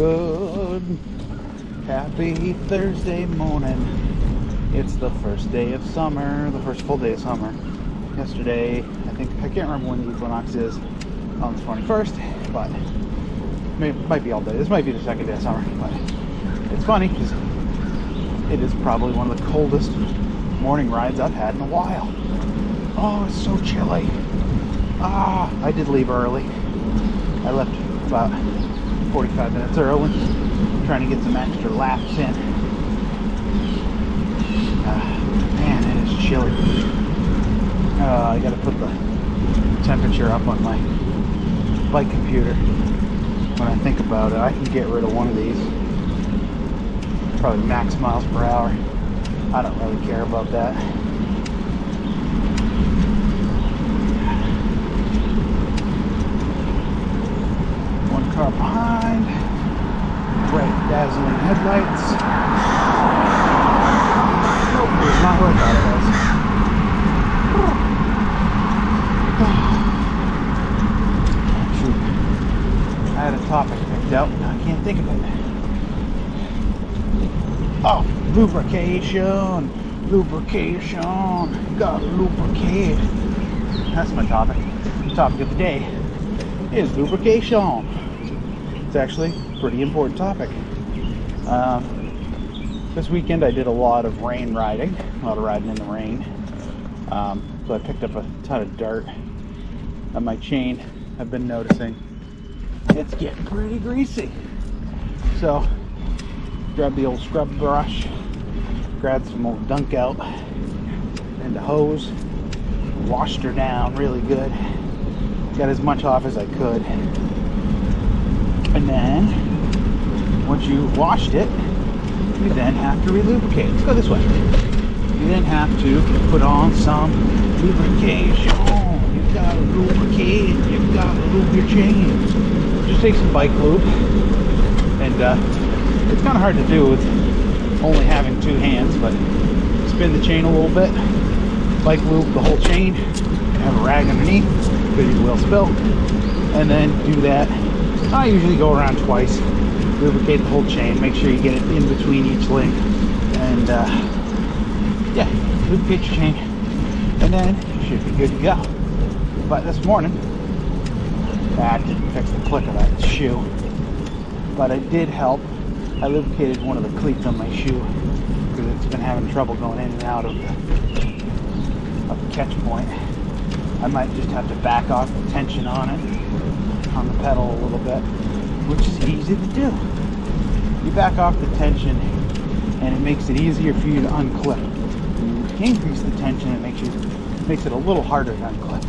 Good, happy Thursday morning. It's the first day of summer, the first full day of summer. Yesterday, I can't remember when the equinox is on the 21st, but it might be all day. This might be the second day of summer, but it's funny because it is probably one of the coldest morning rides I've had in a while. Oh, it's so chilly. I did leave early. I left about 45 minutes early, trying to get some extra laps in. Man, it is chilly. I gotta put the temperature up on my bike computer. When I think about it, I can get rid of one of these. Probably max miles per hour. I don't really care about that. One car behind. Bright, dazzling headlights. Nope, it's not what I thought it was. Shoot. I had a topic picked out, and I can't think of it. Oh, lubrication. Gotta lubricate. That's my topic. The topic of the day is lubrication. It's actually a pretty important topic. This weekend I did a lot of rain riding, a lot of riding in the rain. So I picked up a ton of dirt on my chain. I've been noticing it's getting pretty greasy. So grabbed the old scrub brush, grabbed some old dunk out and the hose, washed her down really good, got as much off as I could. And then once you washed it, you then have to re-lubricate. Let's go this way. You then have to put on some lubrication. You've got to lubricate. You've got to lube your chain. Just take some bike lube. And it's kind of hard to do with only having two hands, but spin the chain a little bit. Bike lube the whole chain. Have a rag underneath because you will spill. And then do that. I usually go around twice. Lubricate the whole chain. Make sure you get it in between each link. And yeah, lubricate your chain. And then you should be good to go. But this morning, that didn't fix the click of that shoe. But it did help. I lubricated one of the cleats on my shoe because it's been having trouble going in and out of the catch point. I might just have to back off the tension on it, on the pedal a little bit, which is easy to do. You back off the tension and it makes it easier for you to unclip. When you increase the tension, it makes it a little harder to unclip.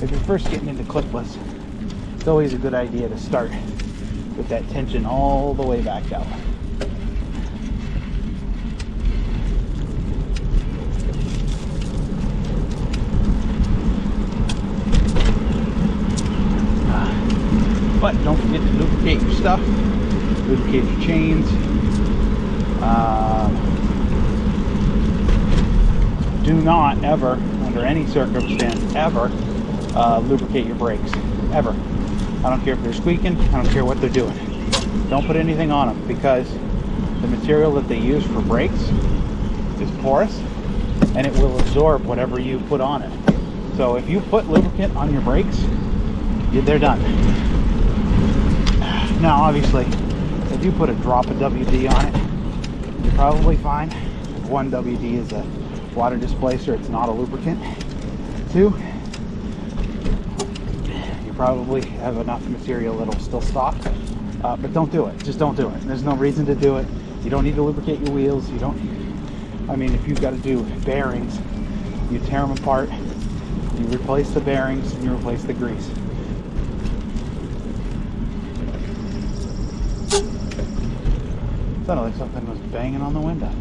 If you're first getting into clipless, it's always a good idea to start with that tension all the way back out. But don't forget to lubricate your stuff, lubricate your chains. Do not ever, under any circumstance, ever lubricate your brakes. Ever. I don't care if they're squeaking, I don't care what they're doing. Don't put anything on them because the material that they use for brakes is porous and it will absorb whatever you put on it. So if you put lubricant on your brakes, they're done. Now obviously, if you put a drop of WD on it, you're probably fine. If 1 WD is a water displacer, it's not a lubricant. 2, probably have enough material that'll still stop, but don't do it. Just don't do it. There's no reason to do it. You don't need to lubricate your wheels. You don't. I mean, if you've got to do bearings, you tear them apart, you replace the bearings, and you replace the grease. Sounded like something was banging on the window.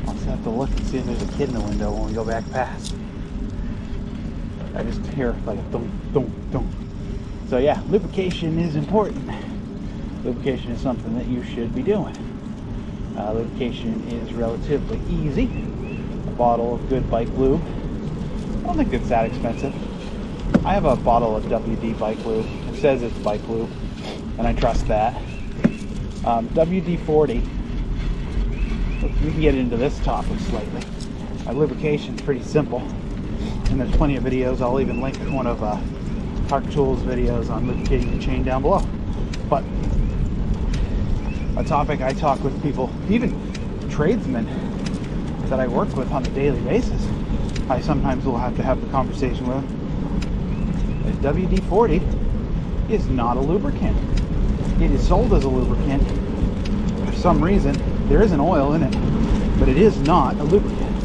I'll just have to look and see if there's a kid in the window when we go back past. I just hear like a thump, thump, thump. So yeah, lubrication is important. Lubrication is something that you should be doing. Lubrication is relatively easy. A bottle of good bike lube. I don't think it's that expensive. I have a bottle of WD bike lube. It's says it's bike lube, and I trust that. WD-40, we can get into this topic slightly. My lubrication's pretty simple, and there's plenty of videos. I'll even link one of Park Tools videos on lubricating the chain down below. But a topic I talk with people, even tradesmen that I work with on a daily basis, I sometimes will have to have the conversation with them. WD-40 is not a lubricant. It is sold as a lubricant. For some reason, there is an oil in it, but it is not a lubricant.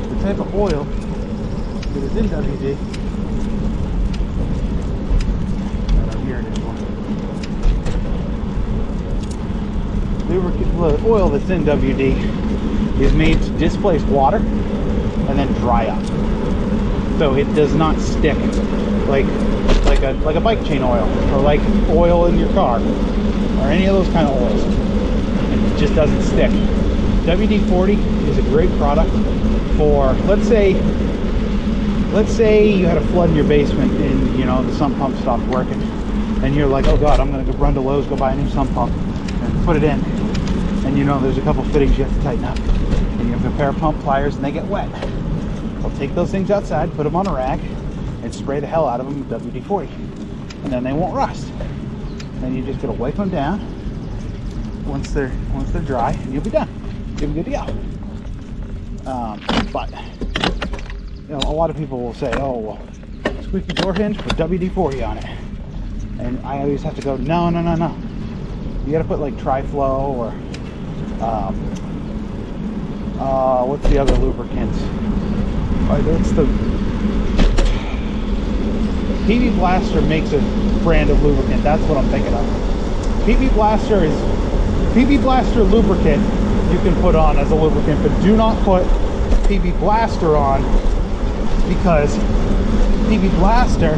The type of oil that is in WD, here it is. The oil that's in WD is made to displace water and then dry up, so it does not stick like a bike chain oil, or like oil in your car, or any of those kind of oils. It just doesn't stick. WD-40 is a great product for, let's say you had a flood in your basement and the sump pump stopped working, and you're like, oh god, I'm gonna go run to Lowe's, go buy a new sump pump and put it in, and there's a couple fittings you have to tighten up, and you have a pair of pump pliers and they get wet. Well, take those things outside, put them on a rag, and spray the hell out of them with WD-40, and then they won't rust. Then you just gotta wipe them down once they're dry, and you'll be done. You'll be good to go. But a lot of people will say, oh well, squeaky door hinge, put WD-40 on it, and I always have to go, no. You gotta put like Tri-Flow or what's the other lubricants? It's the PB Blaster makes a brand of lubricant. That's what I'm thinking of. PB Blaster lubricant you can put on as a lubricant, but do not put PB Blaster on, because PB Blaster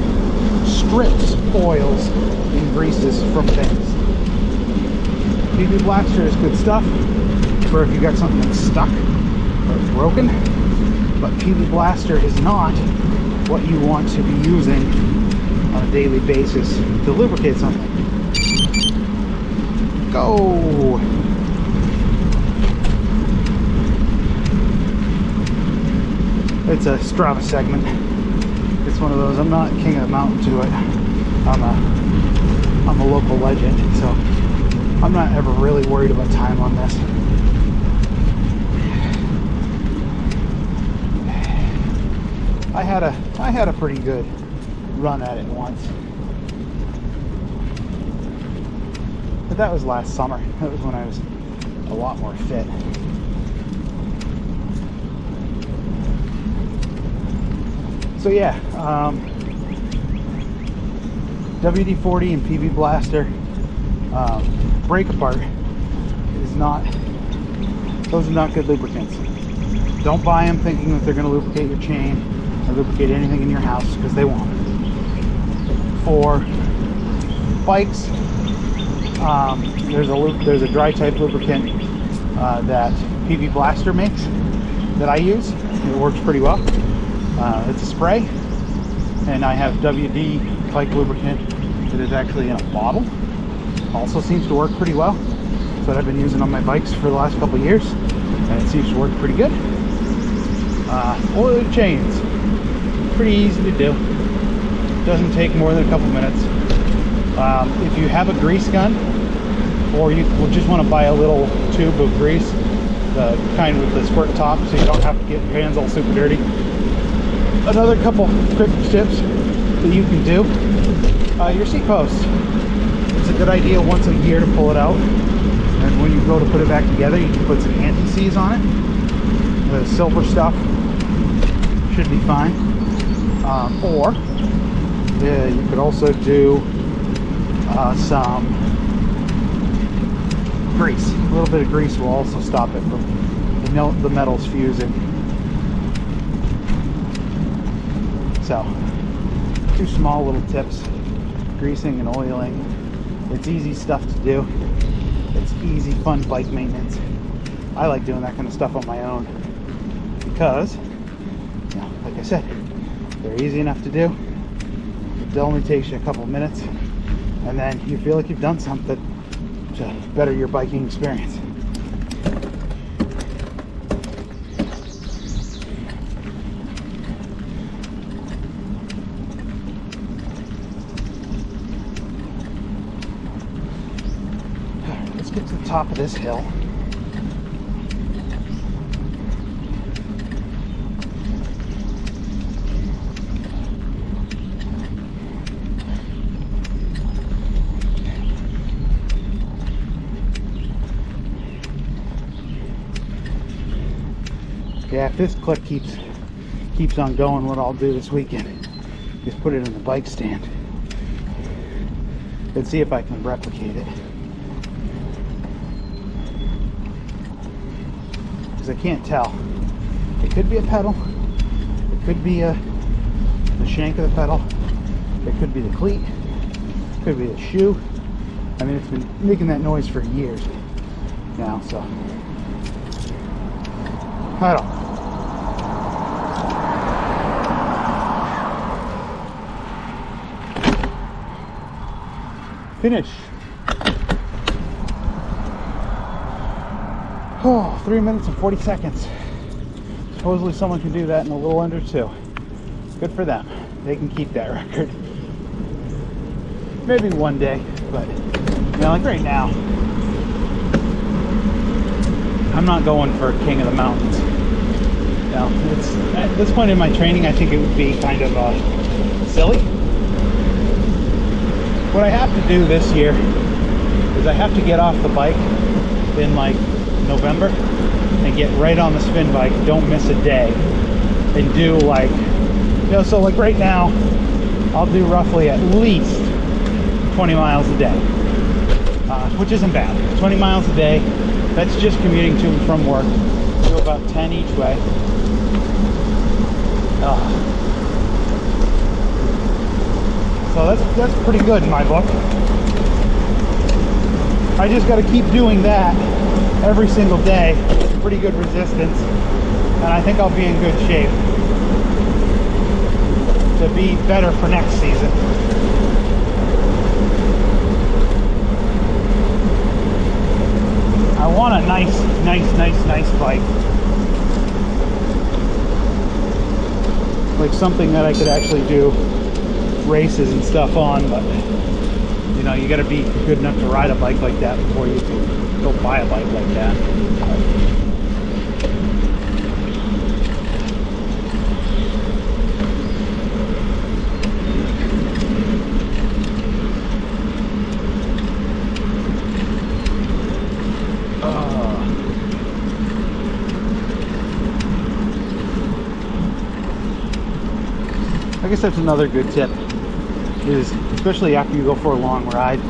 strips oils and greases from things. PB Blaster is good stuff for if you got something that's stuck or broken, but PB Blaster is not what you want to be using on a daily basis to lubricate something. Go! It's a Strava segment. It's one of those. I'm not king of the mountain to it. I'm a local legend, so I'm not ever really worried about time on this. I had a pretty good run at it once, but that was last summer. That was when I was a lot more fit. So yeah, WD-40 and PB Blaster brake part is not, those are not good lubricants. Don't buy them thinking that they're going to lubricate your chain or lubricate anything in your house, because they won't. For bikes, there's a dry type lubricant that PB Blaster makes that I use. It works pretty well. It's a spray, and I have WD bike lubricant that is actually in a bottle. Also seems to work pretty well. That's what I've been using on my bikes for the last couple of years, and it seems to work pretty good. Oil chains, pretty easy to do. Doesn't take more than a couple minutes. If you have a grease gun, or you just want to buy a little tube of grease, the kind with the squirt top, so you don't have to get your hands all super dirty. Another couple quick tips that you can do: your seat post. It's a good idea once a year to pull it out, and when you go to put it back together, you can put some anti-seize on it. The silver stuff should be fine. Or you could also do some grease. A little bit of grease will also stop it from the metals fusing. So, 2 small little tips: greasing and oiling. It's easy stuff to do. It's easy, fun bike maintenance. I like doing that kind of stuff on my own because, like I said, they're easy enough to do. It only takes you a couple minutes, and then you feel like you've done something to better your biking experience. Let's get to the top of this hill. Yeah, if this clip keeps on going, what I'll do this weekend is put it in the bike stand and see if I can replicate it. Because I can't tell. It could be a pedal, it could be the shank of the pedal, it could be the cleat, it could be the shoe. I mean, it's been making that noise for years now, so I don't know. Finish. Oh, 3 minutes and 40 seconds. Supposedly someone can do that in a little under 2. Good for them. They can keep that record. Maybe one day, but you know, like right now, I'm not going for king of the mountains. You know, it's at this point in my training, I think it would be kind of silly. What I have to do this year is I have to get off the bike in like November and get right on the spin bike, don't miss a day, and do like, you know, so like right now I'll do roughly at least 20 miles a day, which isn't bad. 20 miles a day, that's just commuting to and from work. Do about 10 each way. So that's pretty good in my book. I just got to keep doing that every single day. Pretty good resistance, and I think I'll be in good shape to be better for next season. I want a nice bike. Like something that I could actually do races and stuff on, but you know, you got to be good enough to ride a bike like that before you can go buy a bike like that. I guess that's another good tip, is especially after you go for a long ride,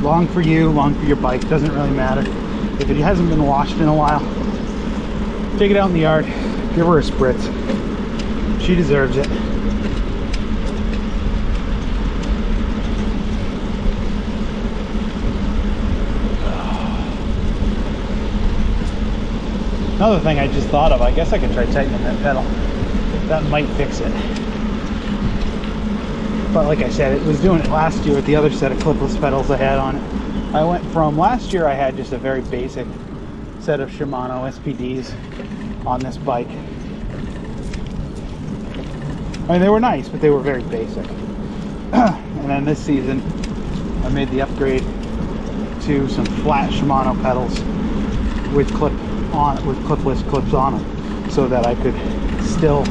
long for you, long for your bike, doesn't really matter. If it hasn't been washed in a while, take it out in the yard, give her a spritz. She deserves it. Another thing I just thought of, I guess I could try tightening that pedal. That might fix it. But like I said, it was doing it last year with the other set of clipless pedals I had on it. I went from, last year I had just a very basic set of Shimano SPDs on this bike. I mean, they were nice, but they were very basic. And then this season, I made the upgrade to some flat Shimano pedals with clipless clips on them, so that I could still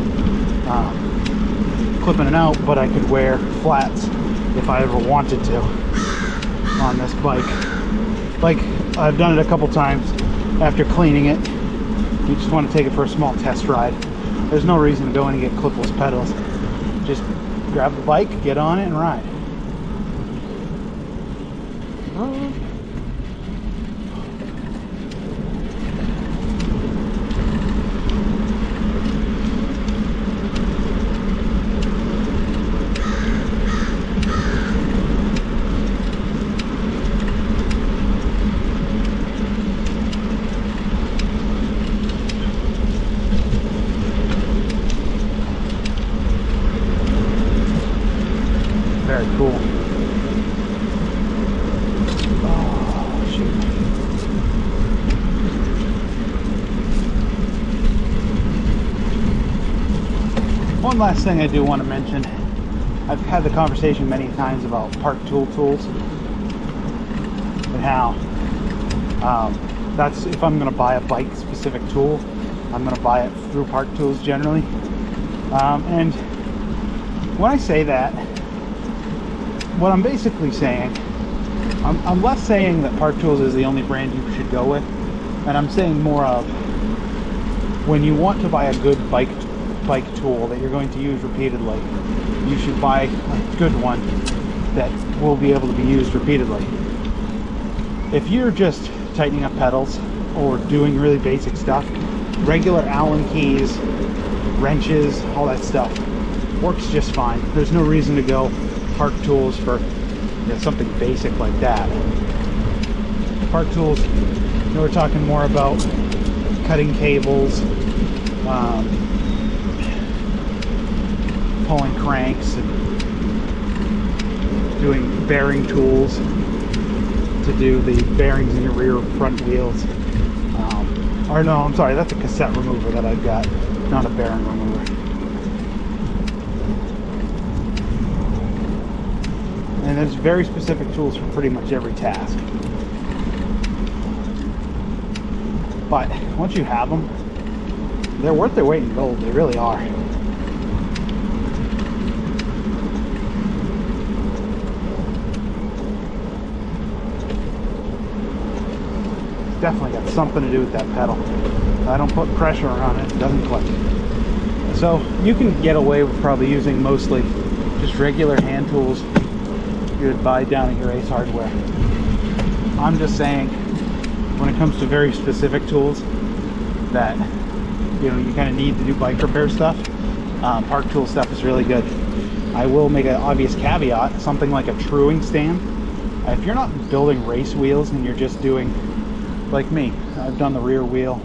clip in and out, but I could wear flats if I ever wanted to on this bike. Like, I've done it a couple times after cleaning it. You just want to take it for a small test ride. There's no reason to go in and get clipless pedals. Just grab the bike, get on it, and ride. Very cool. One last thing I do want to mention. I've had the conversation many times about park tools and how that's if I'm going to buy a bike specific tool, I'm going to buy it through Park Tools generally. And when I say that, what I'm basically saying, I'm less saying that Park Tools is the only brand you should go with, and I'm saying more of when you want to buy a good bike tool that you're going to use repeatedly, you should buy a good one that will be able to be used repeatedly. If you're just tightening up pedals or doing really basic stuff, regular Allen keys, wrenches, all that stuff works just fine. There's no reason to go Park Tools for something basic like that. Park Tools, we're talking more about cutting cables, pulling cranks, and doing bearing tools to do the bearings in your rear front wheels. Or no, I'm sorry, that's a cassette remover that I've got, not a bearing remover. And there's very specific tools for pretty much every task. But once you have them, they're worth their weight in gold. They really are. It's definitely got something to do with that pedal. If I don't put pressure on it, it doesn't click. So you can get away with probably using mostly just regular hand tools you would buy down at your Ace Hardware. I'm just saying, when it comes to very specific tools that you kind of need to do bike repair stuff, Park Tool stuff is really good. I will make an obvious caveat, something like a truing stand. If you're not building race wheels and you're just doing, like me, I've done the rear wheel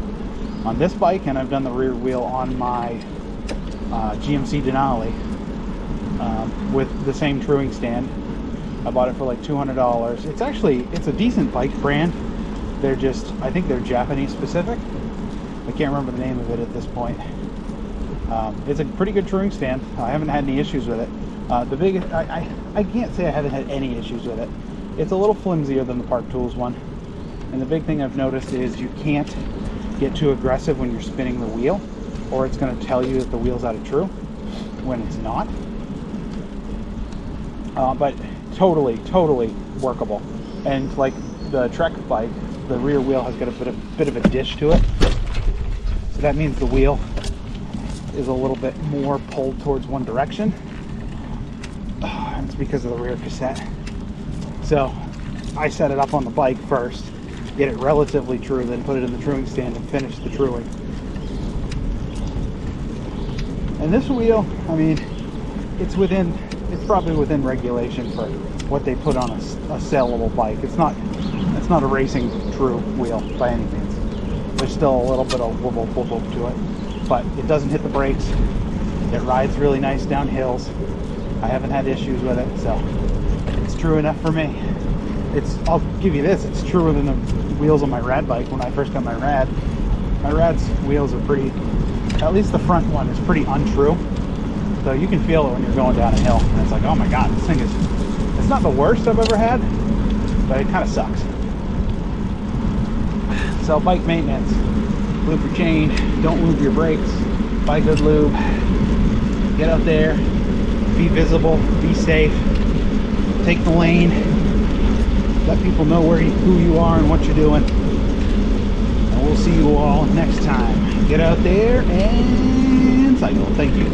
on this bike and I've done the rear wheel on my GMC Denali with the same truing stand. I bought it for like $200. It's a decent bike brand. They're just, I think they're Japanese specific. I can't remember the name of it at this point. It's a pretty good truing stand. I haven't had any issues with it. The biggest, I can't say I haven't had any issues with it. It's a little flimsier than the Park Tools one. And the big thing I've noticed is you can't get too aggressive when you're spinning the wheel, or it's going to tell you that the wheel's out of true when it's not. But totally workable. And like the Trek bike, the rear wheel has got a bit of a dish to it, so that means the wheel is a little bit more pulled towards one direction. It's because of the rear cassette. So I set it up on the bike first, get it relatively true, then put it in the truing stand and finish the truing. And this wheel, I mean, it's probably within regulation for what they put on a sellable bike. It's not a racing true wheel by any means. There's still a little bit of wobble to it, but it doesn't hit the brakes. It rides really nice down hills. I haven't had issues with it, so it's true enough for me. I'll give you this, it's truer than the wheels on my Rad bike. When I first got my Rad's wheels are pretty, at least the front one is pretty untrue. So you can feel it when you're going down a hill. And it's like, oh my God, this thing it's not the worst I've ever had, but it kind of sucks. So bike maintenance, lube your chain, don't lube your brakes, buy good lube, get out there, be visible, be safe, take the lane, let people know who you are and what you're doing. And we'll see you all next time. Get out there and cycle. Thank you.